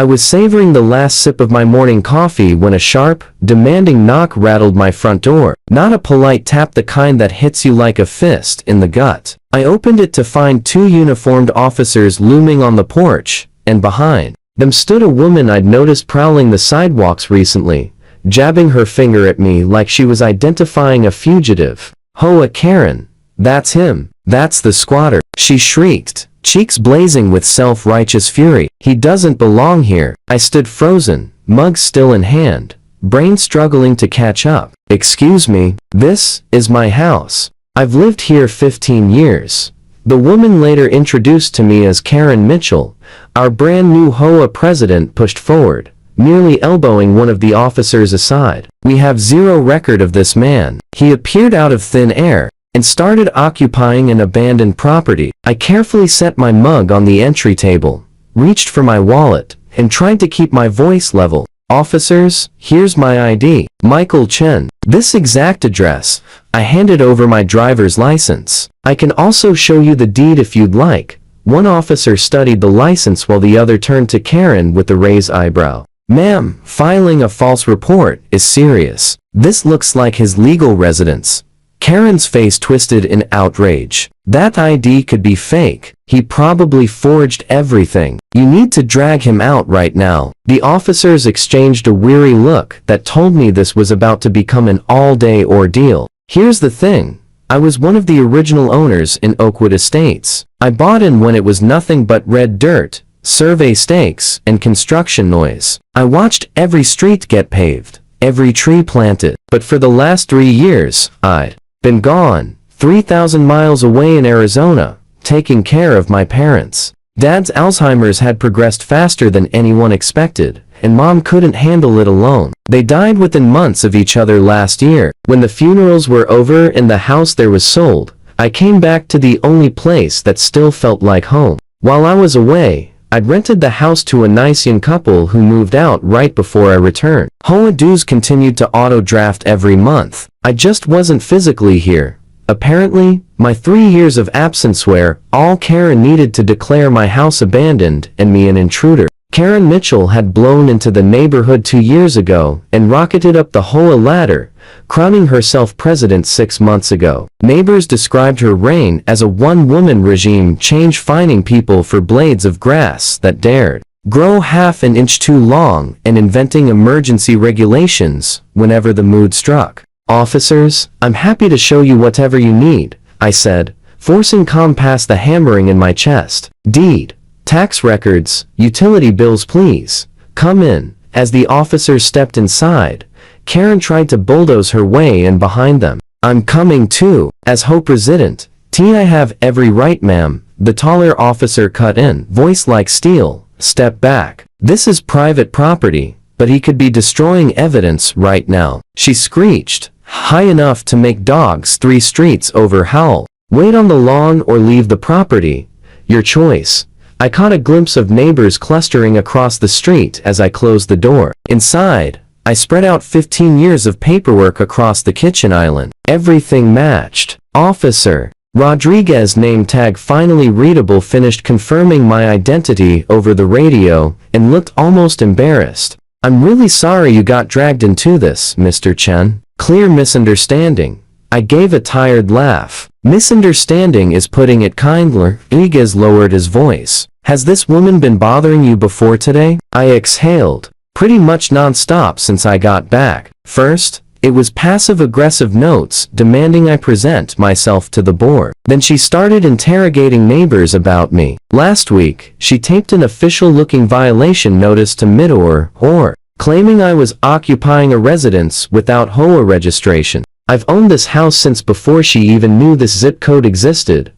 I was savoring the last sip of my morning coffee when a sharp, demanding knock rattled my front door. Not a polite tap, the kind that hits you like a fist in the gut. I opened it to find two uniformed officers looming on the porch, and behind them stood a woman I'd noticed prowling the sidewalks recently, jabbing her finger at me like she was identifying a fugitive. "HOA Karen, that's him. That's the squatter," she shrieked, cheeks blazing with self-righteous fury. "He doesn't belong here." I stood frozen, mug still in hand, brain struggling to catch up. "Excuse me, this is my house. I've lived here 15 years. The woman later introduced to me as Karen Mitchell, our brand new HOA president, pushed forward, nearly elbowing one of the officers aside. "We have zero record of this man. He appeared out of thin air and started occupying an abandoned property." I carefully set my mug on the entry table, reached for my wallet, and tried to keep my voice level. "Officers, here's my ID. Michael Chen. This exact address." I handed over my driver's license. "I can also show you the deed if you'd like." One officer studied the license while the other turned to Karen with a raised eyebrow. "Ma'am, filing a false report is serious. This looks like his legal residence." Karen's face twisted in outrage. "That ID could be fake. He probably forged everything. You need to drag him out right now." The officers exchanged a weary look that told me this was about to become an all-day ordeal. Here's the thing. I was one of the original owners in Oakwood Estates. I bought in when it was nothing but red dirt, survey stakes, and construction noise. I watched every street get paved, every tree planted. But for the last 3 years, I'd been gone, 3,000 miles away in Arizona, taking care of my parents. Dad's Alzheimer's had progressed faster than anyone expected, and Mom couldn't handle it alone. They died within months of each other last year. When the funerals were over and the house there was sold, I came back to the only place that still felt like home. While I was away, I'd rented the house to a nice young couple who moved out right before I returned. HOA dues continued to auto-draft every month. I just wasn't physically here. Apparently, my 3 years of absence were all Karen needed to declare my house abandoned and me an intruder. Karen Mitchell had blown into the neighborhood 2 years ago and rocketed up the HOA ladder, crowning herself president 6 months ago. Neighbors described her reign as a one-woman regime change, fining people for blades of grass that dared grow half an inch too long and inventing emergency regulations whenever the mood struck. "Officers, I'm happy to show you whatever you need," I said, forcing calm past the hammering in my chest. "Deed, tax records, utility bills, please. Come in." As the officers stepped inside, Karen tried to bulldoze her way in behind them. "I'm coming too. As HOA president, I have every right, ma'am," the taller officer cut in, voice like steel. "Step back. This is private property, but he could be destroying evidence right now," she screeched, high enough to make dogs 3 streets over howl. "Wait on the lawn or leave the property. Your choice." I caught a glimpse of neighbors clustering across the street as I closed the door. Inside, I spread out 15 years of paperwork across the kitchen island. Everything matched. "Officer Rodriguez name tag finally readable," finished confirming my identity over the radio and looked almost embarrassed. "I'm really sorry you got dragged into this, Mr. Chen." "Clear misunderstanding." I gave a tired laugh. "Misunderstanding is putting it kindly." Rodriguez lowered his voice. "Has this woman been bothering you before today?" I exhaled. "Pretty much non-stop since I got back. First, it was passive-aggressive notes demanding I present myself to the board. Then she started interrogating neighbors about me. Last week, she taped an official-looking violation notice to Midor, or claiming I was occupying a residence without HOA registration. I've owned this house since before she even knew this zip code existed.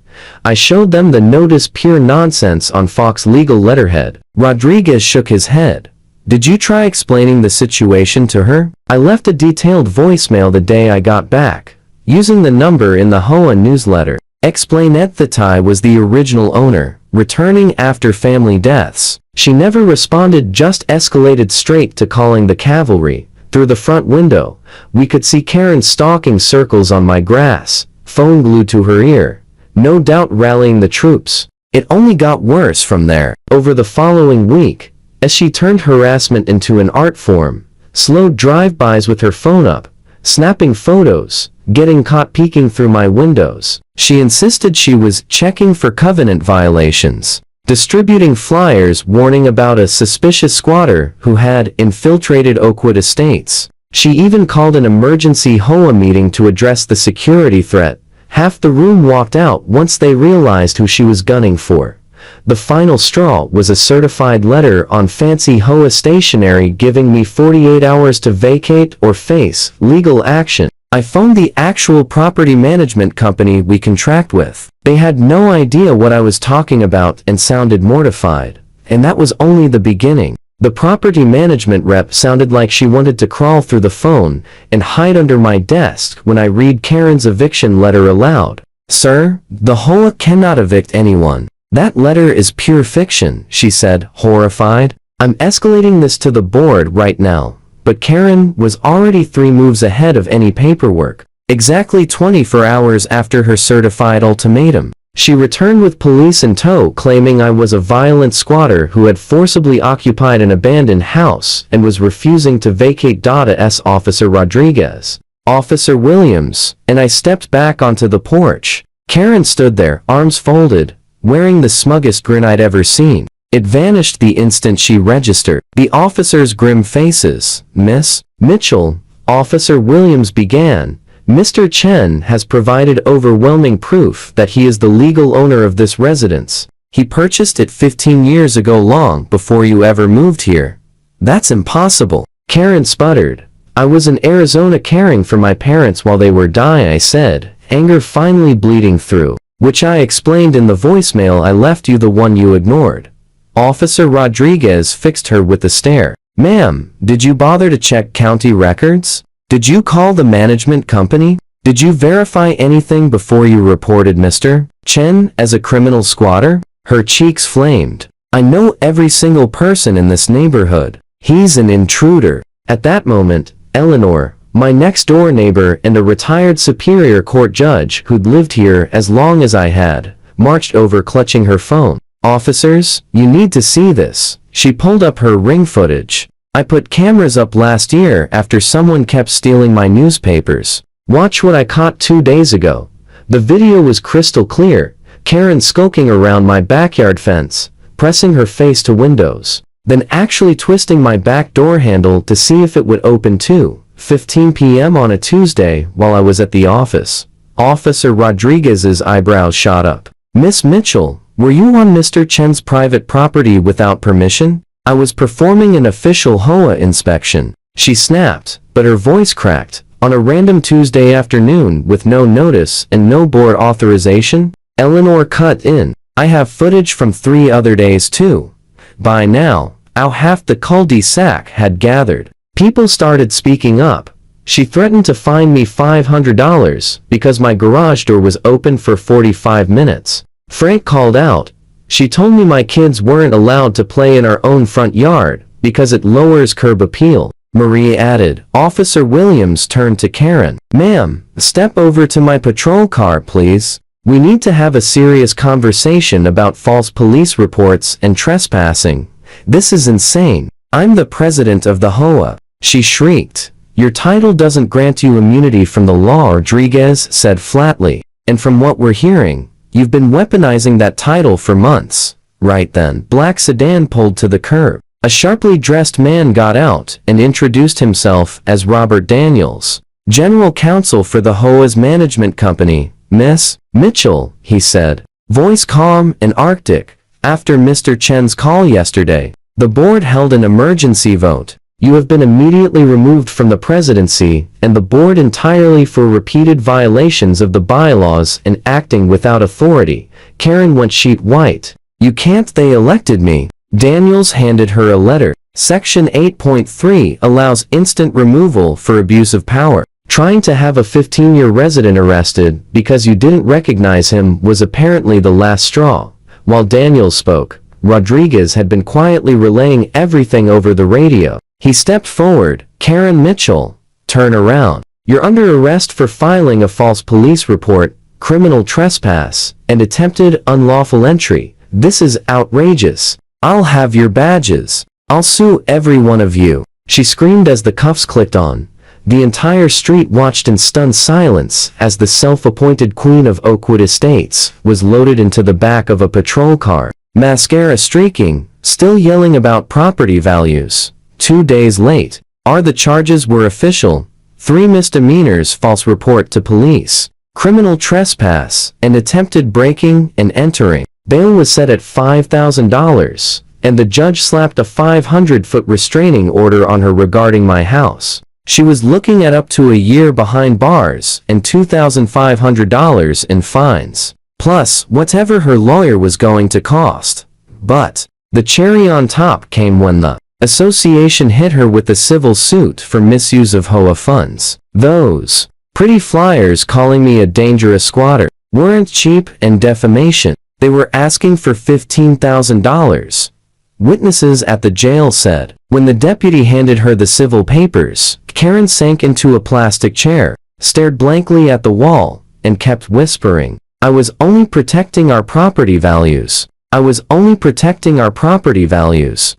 I showed them the notice, pure nonsense on Fox legal letterhead. Rodriguez shook his head. "Did you try explaining the situation to her?" I left a detailed voicemail the day I got back, using the number in the HOA newsletter. Explained that I was the original owner, returning after family deaths. She never responded, just escalated straight to calling the cavalry. Through the front window, we could see Karen stalking circles on my grass, phone glued to her ear, no doubt rallying the troops. It only got worse from there. Over the following week, as she turned harassment into an art form. Slow drive-bys with her phone up, snapping photos, getting caught peeking through my windows. She insisted she was checking for covenant violations, distributing flyers warning about a suspicious squatter who had infiltrated Oakwood Estates. She even called an emergency HOA meeting to address the security threat. Half the room walked out once they realized who she was gunning for. The final straw was a certified letter on fancy HOA stationery giving me 48 hours to vacate or face legal action. I phoned the actual property management company we contract with. They had no idea what I was talking about and sounded mortified. And that was only the beginning. The property management rep sounded like she wanted to crawl through the phone and hide under my desk when I read Karen's eviction letter aloud. "Sir, the HOA cannot evict anyone. That letter is pure fiction," she said, horrified. "I'm escalating this to the board right now." But Karen was already 3 moves ahead of any paperwork. Exactly 24 hours after her certified ultimatum, she returned with police in tow claiming I was a violent squatter who had forcibly occupied an abandoned house and was refusing to vacate. S. Officer Rodriguez, Officer Williams, and I stepped back onto the porch. Karen stood there, arms folded, wearing the smuggest grin I'd ever seen. It vanished the instant she registered. The officers' grim faces. "Miss Mitchell," Officer Williams began, "Mr. Chen has provided overwhelming proof that he is the legal owner of this residence. He purchased it 15 years ago, long before you ever moved here." "That's impossible," Karen sputtered. "I was in Arizona caring for my parents while they were dying," I said, anger finally bleeding through. "Which I explained in the voicemail I left you, the one you ignored." Officer Rodriguez fixed her with a stare. "Ma'am, did you bother to check county records? Did you call the management company? Did you verify anything before you reported Mr. Chen as a criminal squatter?" Her cheeks flamed. "I know every single person in this neighborhood. He's an intruder." At that moment, Eleanor, my next-door neighbor and a retired Superior Court judge who'd lived here as long as I had, marched over clutching her phone. "Officers, you need to see this." She pulled up her ring footage. "I put cameras up last year after someone kept stealing my newspapers. Watch what I caught 2 days ago." The video was crystal clear. Karen skulking around my backyard fence, pressing her face to windows, then actually twisting my back door handle to see if it would open too. 15 p.m. on a Tuesday while I was at the office. Officer Rodriguez's eyebrows shot up. "Miss Mitchell, were you on Mr. Chen's private property without permission?" "I was performing an official HOA inspection," she snapped, but her voice cracked. "On a random Tuesday afternoon with no notice and no board authorization?" Eleanor cut in. "I have footage from 3 other days too." By now, half the cul-de-sac had gathered. People started speaking up. She threatened to fine me $500 because my garage door was open for 45 minutes. Frank called out. She told me my kids weren't allowed to play in our own front yard because it lowers curb appeal. Marie added. Officer Williams turned to Karen. "Ma'am, step over to my patrol car, please. We need to have a serious conversation about false police reports and trespassing. This is insane. I'm the president of the HOA." She shrieked. "Your title doesn't grant you immunity from the law," Rodriguez said flatly. "And from what we're hearing, you've been weaponizing that title for months." Right then, black sedan pulled to the curb. A sharply dressed man got out and introduced himself as Robert Daniels, general counsel for the HOA's management company. "Miss Mitchell," he said, voice calm and arctic, "after Mr. Chen's call yesterday, the board held an emergency vote. You have been immediately removed from the presidency and the board entirely for repeated violations of the bylaws and acting without authority." Karen went sheet white. "You can't, they elected me." Daniels handed her a letter. Section 8.3 allows instant removal for abuse of power. Trying to have a 15-year resident arrested because you didn't recognize him was apparently the last straw. While Daniels spoke, Rodriguez had been quietly relaying everything over the radio. He stepped forward. "Karen Mitchell, turn around. You're under arrest for filing a false police report, criminal trespass, and attempted unlawful entry. This is outrageous. I'll have your badges." I'll sue every one of you, she screamed as the cuffs clicked on. The entire street watched in stunned silence as the self-appointed queen of Oakwood Estates was loaded into the back of a patrol car, mascara streaking, still yelling about property values. 2 days late, the charges were official: 3 misdemeanors, false report to police, criminal trespass, and attempted breaking and entering. Bail was set at $5,000, and the judge slapped a 500-foot restraining order on her regarding my house. She was looking at up to a year behind bars and $2,500 in fines, plus whatever her lawyer was going to cost. But the cherry on top came when the association hit her with a civil suit for misuse of HOA funds. Those pretty flyers calling me a dangerous squatter weren't cheap and defamation. They were asking for $15,000. Witnesses at the jail said, when the deputy handed her the civil papers, Karen sank into a plastic chair, stared blankly at the wall, and kept whispering, "I was only protecting our property values. I was only protecting our property values."